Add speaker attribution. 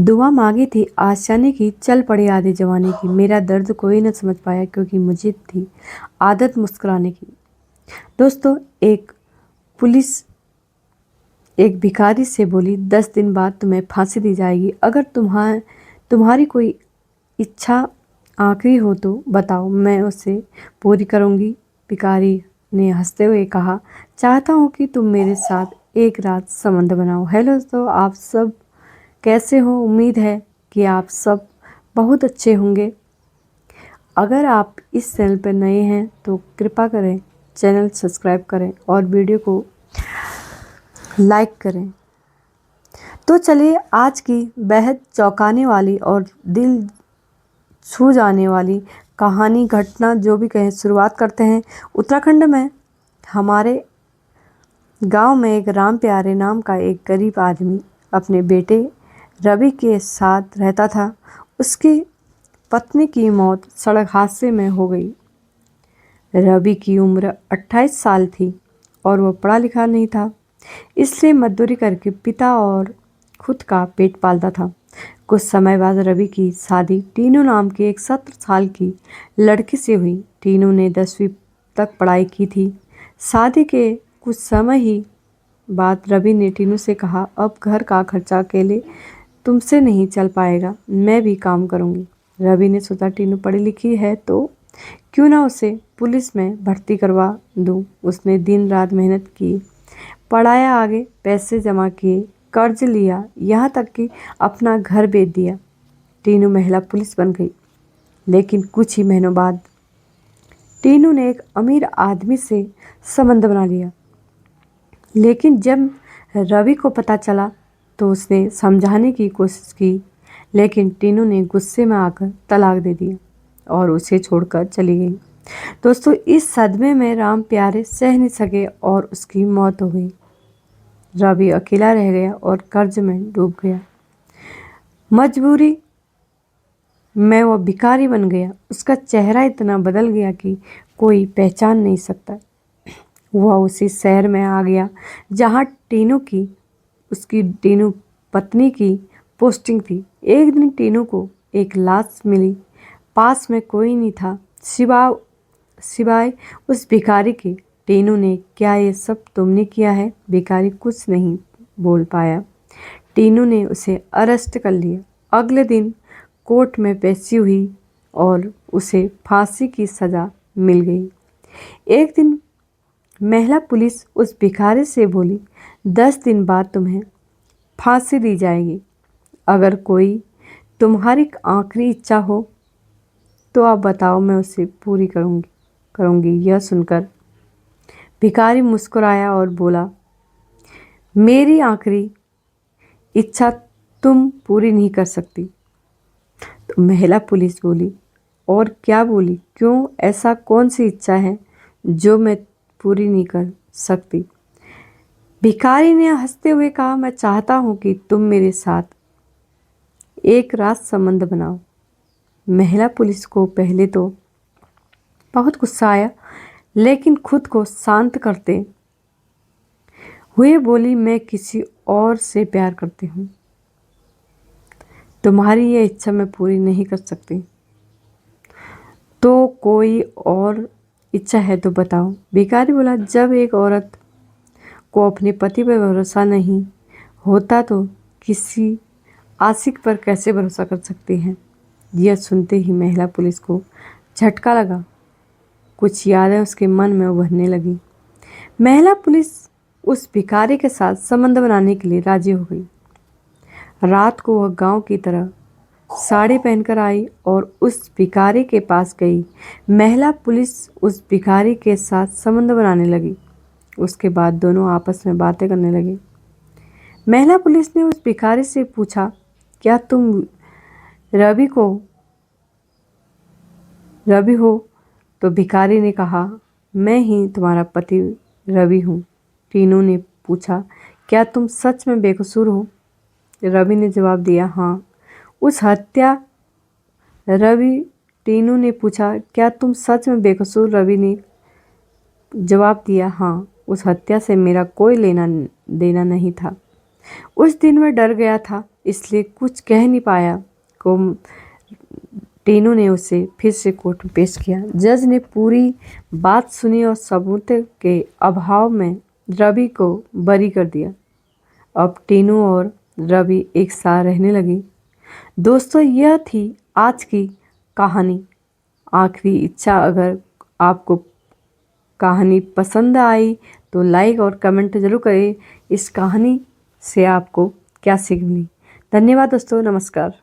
Speaker 1: दुआ मांगी थी आशानी की, चल पड़ी आधी जवानी की। मेरा दर्द कोई न समझ पाया क्योंकि मुझे थी आदत मुस्कुराने की। दोस्तों, एक पुलिस एक भिखारी से बोली, 10 दिन बाद तुम्हें फांसी दी जाएगी। अगर तुम्हारी कोई इच्छा आखिरी हो तो बताओ, मैं उसे पूरी करूंगी। भिखारी ने हंसते हुए कहा, चाहता हूँ कि तुम मेरे साथ एक रात संबंध बनाओ। हेलो दोस्तों, आप सब कैसे हो? उम्मीद है कि आप सब बहुत अच्छे होंगे। अगर आप इस चैनल पर नए हैं तो कृपा करें चैनल सब्सक्राइब करें और वीडियो को लाइक करें। तो चलिए आज की बेहद चौंकाने वाली और दिल छू जाने वाली कहानी, घटना जो भी कहें, शुरुआत करते हैं। उत्तराखंड में हमारे गांव में एक राम प्यारे नाम का एक गरीब आदमी अपने बेटे रवि के साथ रहता था। उसकी पत्नी की मौत सड़क हादसे में हो गई। रवि की उम्र 28 साल थी और वह पढ़ा लिखा नहीं था, इसलिए मजदूरी करके पिता और खुद का पेट पालता था। कुछ समय बाद रवि की शादी टीनू नाम की एक 17 साल की लड़की से हुई। टीनू ने 10वीं तक पढ़ाई की थी। शादी के कुछ समय ही बाद रवि ने टीनू से कहा, अब घर का खर्चा अकेले तुमसे नहीं चल पाएगा, मैं भी काम करूंगी। रवि ने सोचा, टीनू पढ़ी लिखी है तो क्यों ना उसे पुलिस में भर्ती करवा दूं। उसने दिन रात मेहनत की, पढ़ाया आगे, पैसे जमा किए, कर्ज लिया, यहाँ तक कि अपना घर बेच दिया। टीनू महिला पुलिस बन गई। लेकिन कुछ ही महीनों बाद टीनू ने एक अमीर आदमी से संबंध बना लिया। लेकिन जब रवि को पता चला तो उसने समझाने की कोशिश की, लेकिन टीनू ने गुस्से में आकर तलाक दे दिया और उसे छोड़कर चली गई। दोस्तों, इस सदमे में राम प्यारे सह नहीं सके और उसकी मौत हो गई। रवि अकेला रह गया और कर्ज में डूब गया। मजबूरी में वह भिखारी बन गया। उसका चेहरा इतना बदल गया कि कोई पहचान नहीं सकता। वह उसी शहर में आ गया जहाँ उसकी टीनू पत्नी की पोस्टिंग थी। एक दिन टीनू को एक लाश मिली। पास में कोई नहीं था सिवाय उस भिखारी के। टीनू ने, क्या ये सब तुमने किया है? भिखारी कुछ नहीं बोल पाया। टीनू ने उसे अरेस्ट कर लिया। अगले दिन कोर्ट में पेशी हुई और उसे फांसी की सज़ा मिल गई। एक दिन महिला पुलिस उस भिखारी से बोली, 10 दिन बाद तुम्हें फांसी दी जाएगी। अगर कोई तुम्हारी आखिरी इच्छा हो तो आप बताओ, मैं उसे पूरी करूँगी। यह सुनकर भिखारी मुस्कुराया और बोला, मेरी आखिरी इच्छा तुम पूरी नहीं कर सकती। तो महिला पुलिस बोली, और क्या बोली? क्यों, ऐसा कौन सी इच्छा है जो मैं पूरी नहीं कर सकती? भिखारी ने हंसते हुए कहा, मैं चाहता हूँ कि तुम मेरे साथ एक रात संबंध बनाओ। महिला पुलिस को पहले तो बहुत गुस्सा आया, लेकिन खुद को शांत करते हुए बोली, मैं किसी और से प्यार करती हूँ। तुम्हारी यह इच्छा मैं पूरी नहीं कर सकती। तो कोई और इच्छा है तो बताओ। भिखारी बोला, जब एक औरत को अपने पति पर भरोसा नहीं होता तो किसी आशिक पर कैसे भरोसा कर सकती हैं? यह सुनते ही महिला पुलिस को झटका लगा। कुछ यादें उसके मन में उभरने लगी। महिला पुलिस उस भिखारी के साथ संबंध बनाने के लिए राजी हो गई। रात को वह गांव की तरह साड़ी पहनकर आई और उस भिखारी के पास गई। महिला पुलिस उस भिखारी के साथ संबंध बनाने लगी। उसके बाद दोनों आपस में बातें करने लगे। महिला पुलिस ने उस भिखारी से पूछा, क्या तुम रवि हो? तो भिखारी ने कहा, मैं ही तुम्हारा पति रवि हूँ। टीनू ने पूछा, क्या तुम सच में बेकसूर हो? रवि ने जवाब दिया, हाँ। टीनू ने पूछा, क्या तुम सच में बेकसूर? रवि ने जवाब दिया, हाँ, उस हत्या से मेरा कोई लेना देना नहीं था। उस दिन मैं डर गया था, इसलिए कुछ कह नहीं पाया। को टीनू ने उसे फिर से कोर्ट में पेश किया। जज ने पूरी बात सुनी और सबूत के अभाव में रवि को बरी कर दिया। अब टीनू और रवि एक साथ रहने लगी। दोस्तों, यह थी आज की कहानी। आखिरी इच्छा, अगर आपको कहानी पसंद आई तो लाइक और कमेंट जरूर करें। इस कहानी से आपको क्या सीख मिली। धन्यवाद दोस्तों, नमस्कार।